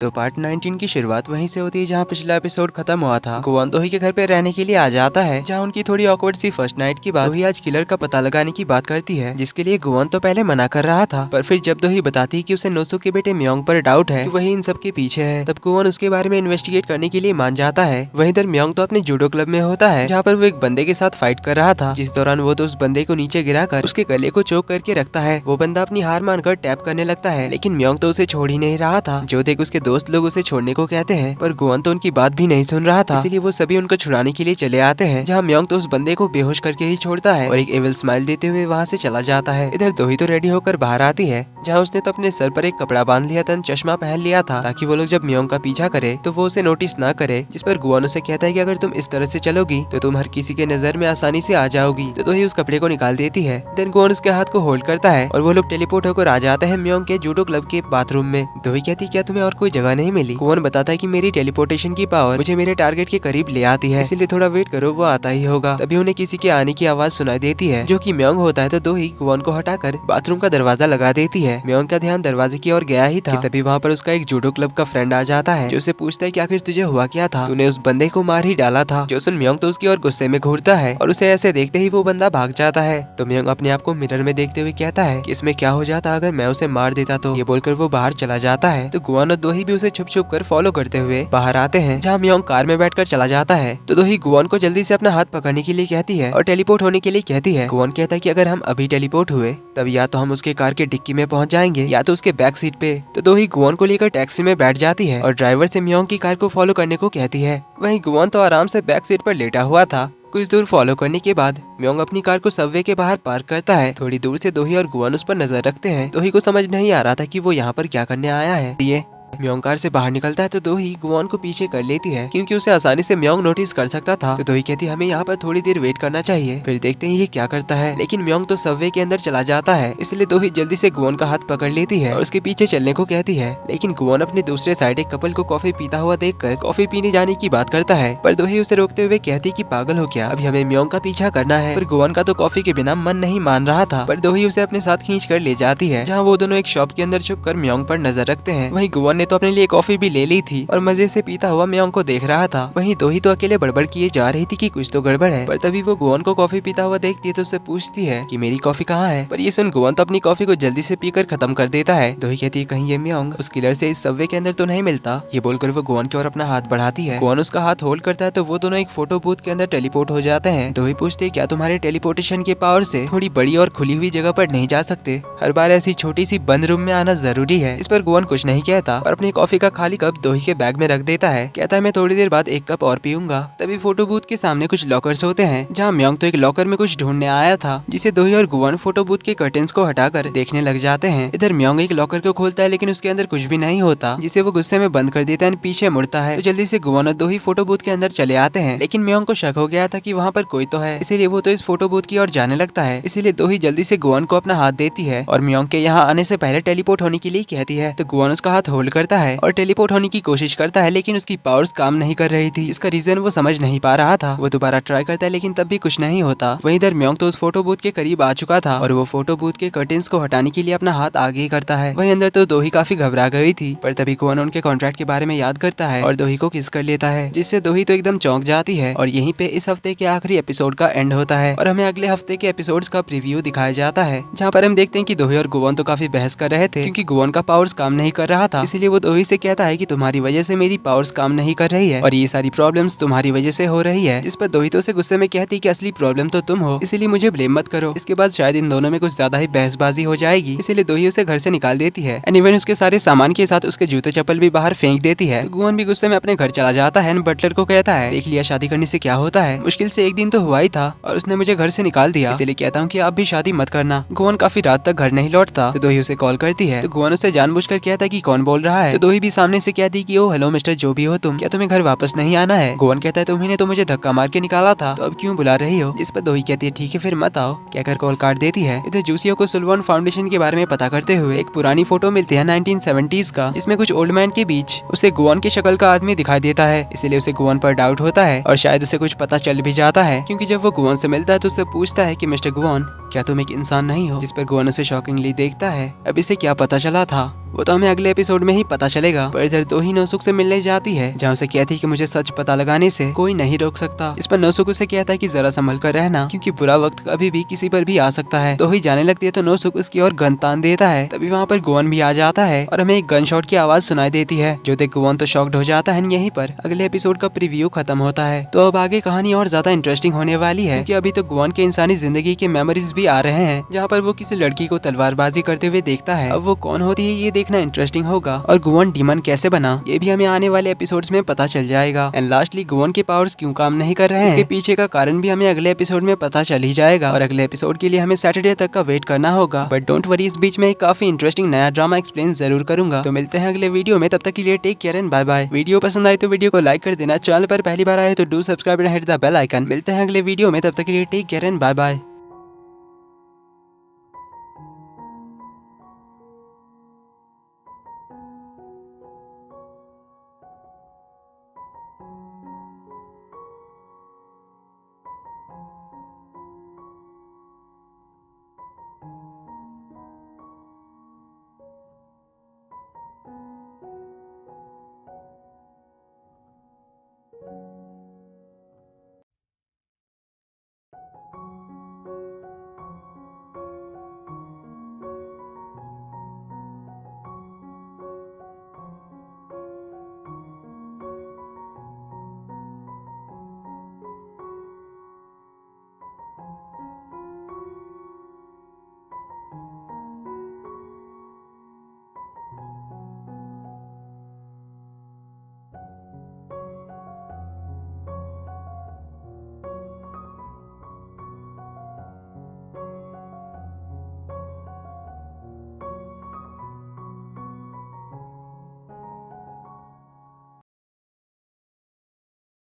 तो पार्ट 19 की शुरुआत वहीं से होती है जहां पिछला एपिसोड खत्म हुआ था। गुआन दोही के घर पे रहने के लिए आ जाता है, जहां उनकी थोड़ी ऑकवर्ड सी फर्स्ट नाइट की बात दोही आज किलर का पता लगाने की बात करती है, जिसके लिए गुआन तो पहले मना कर रहा था। पर फिर जब दोही बताती है कि उसे नोसु के बेटे म्योंग पर डाउट है कि वही इन सब के पीछे है, तब गुआन उसके बारे में इन्वेस्टिगेट करने के लिए मान जाता है। वहीं इधर म्योंग तो अपने जूडो क्लब में होता है, जहाँ पर वो एक बंदे के साथ फाइट कर रहा था, जिस दौरान वो तो उस बंदे को नीचे गिराकर उसके गले को चोक करके रखता है। वो बंदा अपनी हार मानकर टैप करने लगता है, लेकिन म्योंग तो उसे छोड़ ही नहीं रहा था। जो देख उसके दोस्त लोग उसे छोड़ने को कहते हैं, पर गुआन तो उनकी बात भी नहीं सुन रहा था, इसीलिए वो सभी उनको छुड़ाने के लिए चले आते हैं, जहाँ म्योंग तो उस बंदे को बेहोश करके ही छोड़ता है और एक एविल स्माइल देते हुए वहाँ से चला जाता है। इधर दोही तो रेडी होकर बाहर आती है, जहाँ उसने तो अपने सर पर एक कपड़ा बांध लिया था, चश्मा पहन लिया था, ताकि वो लोग जब म्योंग का पीछा करे तो वो उसे नोटिस न करे। जिस पर गुआन उसे कहता है कि अगर तुम इस तरह से चलोगी तो तुम हर किसी के नजर में आसानी से आ जाओगी। तो दोही उस कपड़े को निकाल देती है। देन गुआन उसके हाथ को होल्ड करता है और वो लोग टेलीपोर्ट होकर आ जाते हैं म्योंग के जूडो क्लब के बाथरूम में। दोही कहती क्या तुम्हें और कोई जगह नहीं मिली? गुआन बताता है कि मेरी टेलीपोर्टेशन की पावर मुझे मेरे टारगेट के करीब ले आती है, इसलिए थोड़ा वेट करो, वो आता ही होगा। तभी उन्हें किसी के आने की आवाज सुनाई देती है, जो कि म्योंग होता है। तो दोही गुआन को हटाकर बाथरूम का दरवाजा लगा देती है। म्योंग का ध्यान दरवाजे की ओर गया ही था, तभी वहाँ पर उसका एक जूडो क्लब का फ्रेंड आ जाता है, जो उसे पूछता है कि आखिर तुझे हुआ क्या था? तूने उस बंदे को मार ही डाला था। जो सुन म्योंग तो उसकी ओर गुस्से में घूरता है और उसे ऐसे देखते ही वो बंदा भाग जाता है। तो म्योंग अपने आप को मिरर में देखते हुए कहता है कि इसमें क्या हो जाता अगर मैं उसे मार देता तो। ये बोलकर वो बाहर चला जाता है। तो गुआन और दोही भी उसे छुप छुप कर फॉलो करते हुए बाहर आते हैं, जहाँ म्योंग कार में बैठकर चला जाता है। तो दोही गुआन को जल्दी से अपना हाथ पकड़ने के लिए कहती है और टेलीपोर्ट होने के लिए कहती है। गुआन कहता है कि अगर हम अभी टेलीपोर्ट हुए तब या तो हम उसके कार के डिक्की में पहुंच जाएंगे या तो उसके बैक सीट पे। तो दोही गुआन को लेकर टैक्सी में बैठ जाती है और ड्राइवर से म्योंग की कार को फॉलो करने को कहती है। वहीं गुआन तो आराम से बैक सीट पर लेटा हुआ था। कुछ दूर फॉलो करने के बाद म्योंग अपनी कार को सबवे के बाहर पार्क करता है। थोड़ी दूर से दोही और गुआन उस पर नजर रखते हैं। दोही को समझ नहीं आ रहा था कि वो यहाँ पर क्या करने आया है। ये म्योंग कार से बाहर निकलता है तो दोही गुआन को पीछे कर लेती है, क्योंकि उसे आसानी से म्योंग नोटिस कर सकता था। तो दोही कहती है हमें यहाँ पर थोड़ी देर वेट करना चाहिए, फिर देखते हैं ये क्या करता है। लेकिन म्योंग तो सबवे के अंदर चला जाता है, इसलिए दोही जल्दी से गुआन का हाथ पकड़ लेती है और उसके पीछे चलने को कहती है। लेकिन गुआन अपने दूसरे साइड एक कपल को कॉफी पीता हुआ देखकर कॉफी पीने जाने की बात करता है, पर दोही उसे रोकते हुए कहती कि पागल हो क्या, अभी हमें म्योंग का पीछा करना है। पर गुआन का तो कॉफी के बिना मन नहीं मान रहा था, पर दोही उसे अपने साथ खींच कर ले जाती है, जहाँ वो दोनों एक शॉप के अंदर छुप कर म्योंग पर नजर रखते हैं। वहीं गुआन ने तो अपने लिए कॉफी भी ले ली थी और मजे से पीता हुआ म्योंग को देख रहा था। वहीं दोही तो अकेले बड़बड़ किए जा रही थी कि कुछ तो गड़बड़ है, पर तभी वो गुआन को कॉफी पीता हुआ देखती है तो उससे पूछती है कि मेरी कॉफी कहाँ है। पर ये सुन गुआन तो अपनी कॉफी को जल्दी से पीकर खत्म कर देता है। दोही कहती है कहीं ये म्योंग उस किलर से इस सबवे के अंदर तो नहीं मिलता। ये बोलकर वो गुआन की ओर अपना हाथ बढ़ाती है। गुआन उसका हाथ होल्ड करता है तो वो दोनों एक फोटो बूथ के अंदर टेलीपोर्ट हो जाते हैं। दोही पूछते है क्या तुम्हारे टेलीपोर्टेशन के पावर से थोड़ी बड़ी और खुली हुई जगह पर नहीं जा सकते? हर बार ऐसी छोटी सी बंद रूम में आना जरूरी है? इस पर गुआन कुछ नहीं कहता और अपनी कॉफी का खाली कप दोही के बैग में रख देता है। कहता है मैं थोड़ी देर बाद एक कप और पीऊंगा। तभी फोटो बूथ के सामने कुछ लॉकर्स होते हैं, जहाँ म्योंग तो एक लॉकर में कुछ ढूंढने आया था, जिसे दोही और गुआन फोटो बूथ के कर्टेन्स को हटाकर देखने लग जाते हैं। इधर म्योंग एक लॉकर को खोलता है, लेकिन उसके अंदर कुछ भी नहीं होता, जिसे वो गुस्से में बंद कर देता है, पीछे मुड़ता है। तो जल्दी से गुआन और दोही फोटो बूथ के अंदर चले आते हैं, लेकिन म्योंग को शक हो गया था कि वहाँ पर कोई तो है, इसीलिए वो तो इस फोटो बूथ की ओर जाने लगता है। इसीलिए दोही जल्दी से गुआन को अपना हाथ देती है और म्योंग के यहाँ आने से पहले टेलीपोर्ट होने के लिए कहती है। तो गुआन उसका हाथ होल्ड करता है और टेलीपोर्ट होने की कोशिश करता है, लेकिन उसकी पावर्स काम नहीं कर रही थी। इसका रीजन वो समझ नहीं पा रहा था। वो दोबारा ट्राई करता है, लेकिन तब भी कुछ नहीं होता। वहीं इधर म्योंग तो उस फोटो बूथ के करीब आ चुका था और वो फोटो बूथ के कर्टेन्स को हटाने के लिए अपना हाथ आगे करता है। वहीं अंदर तो दोही काफी घबरा गई थी, पर तभी गुआन उनके कॉन्ट्रैक्ट के बारे में याद करता है और दोही को किस कर लेता है, जिससे दोही तो एकदम चौंक जाती है। और यहीं पे इस हफ्ते के आखिरी एपिसोड का एंड होता है और हमें अगले हफ्ते के एपिसोड्स का प्रीव्यू दिखाया जाता है, जहाँ पर हम देखते हैं कि दोही और गुआन तो काफी बहस कर रहे थे, क्योंकि गुआन का पावर्स काम नहीं कर रहा था। इसीलिए वो दोही से कहता है कि तुम्हारी वजह से मेरी पावर्स काम नहीं कर रही है और ये सारी प्रॉब्लम्स तुम्हारी वजह से हो रही है। जिस पर दोही तो उसे गुस्से में कहती कि असली प्रॉब्लम तो तुम हो, इसीलिए मुझे ब्लेम मत करो। इसके बाद शायद इन दोनों में कुछ ज्यादा ही बहसबाजी हो जाएगी, इसीलिए दोही उसे घर से निकाल देती है एंड इवन उसके सारे सामान के साथ उसके जूते चप्पल भी बाहर फेंक देती है। तो गुआन भी गुस्से में अपने घर चला जाता है, बटलर को कहता है देख लिया शादी करने से क्या होता है, मुश्किल से एक दिन तो हुआ ही था और उसने मुझे घर से निकाल दिया, इसलिए कहता हूँ कि आप भी शादी मत करना। गुआन काफी रात तक घर नहीं लौटता, तो दोही उसे कॉल करती है। तो गुआन उसे जानबूझकर कहता है कि कौन बोल रहा है। तो दोही भी सामने से कहती कि ओ हेलो मिस्टर जो भी हो तुम, क्या तुम्हें घर वापस नहीं आना है? गुआन कहता है तुम्ही ने तो मुझे धक्का मार के निकाला था, तो अब क्यों बुला रही हो? इस पर दोही कहती है ठीक है फिर मत आओ, कहकर कॉल काट देती है। इधर जूसियो को सुल्वन फाउंडेशन के बारे में पता करते हुए एक पुरानी फोटो मिलती है 1970s का, जिसमें कुछ ओल्ड मैन के बीच उसे गुआन की शक्ल का आदमी दिखाई देता है। इसीलिए उसे गुआन पर डाउट होता है और शायद उसे कुछ पता चल भी जाता है, क्योंकि जब वो गुआन से मिलता है तो उससे पूछता है कि मिस्टर गुआन क्या तुम एक इंसान नहीं हो? जिस पर गुआन उसे शॉकिंगली देखता है। अब इसे क्या पता चला था वो तो हमें अगले एपिसोड में ही पता चलेगा। पर इधर दो ही नोसुक से मिलने जाती है, जहाँ उसे कहती है कि मुझे सच पता लगाने से कोई नहीं रोक सकता। इस पर नोसुक उसे कहता है कि जरा संभल कर रहना, क्योंकि बुरा वक्त कभी भी किसी पर भी आ सकता है। दो ही जाने लगती है तो नोसुक उसकी ओर गन तान देता है। तभी वहाँ पर गुआन भी आ जाता है और हमें एक गन शॉट की आवाज सुनाई देती है, जो देख गुआन तो शॉक्ड हो जाता है। यहीं पर अगले एपिसोड का प्रीव्यू खत्म होता है। तो अब आगे कहानी और ज्यादा इंटरेस्टिंग होने वाली है, क्योंकि अभी तो गुआन के इंसानी जिंदगी के मेमोरीज भी आ रहे हैं, जहाँ पर वो किसी लड़की को तलवारबाजी करते हुए देखता है। अब वो कौन होती है ये देखना इंटरेस्टिंग होगा, और गुआन डीमन कैसे बना ये भी हमें आने वाले एपिसोड्स में पता चल जाएगा। एंड लास्टली गुआन के पावर्स क्यों काम नहीं कर रहे हैं, इसके पीछे का कारण भी हमें अगले एपिसोड में पता चल ही जाएगा। और अगले एपिसोड के लिए हमें सैटरडे तक का वेट करना होगा। बट डोंट वरी, इस बीच में एक काफी इंटरेस्टिंग नया ड्रामा एक्सप्लेन जरूर करूंगा। तो मिलते हैं अगले वीडियो में, तब तक के लिए take care and bye bye. Video पसंद आए तो वीडियो को लाइक कर देना, चैनल पर पहली बार आए तो do subscribe and hit the bell icon. मिलते हैं अगले वीडियो में, तब तक के लिए take care and bye bye.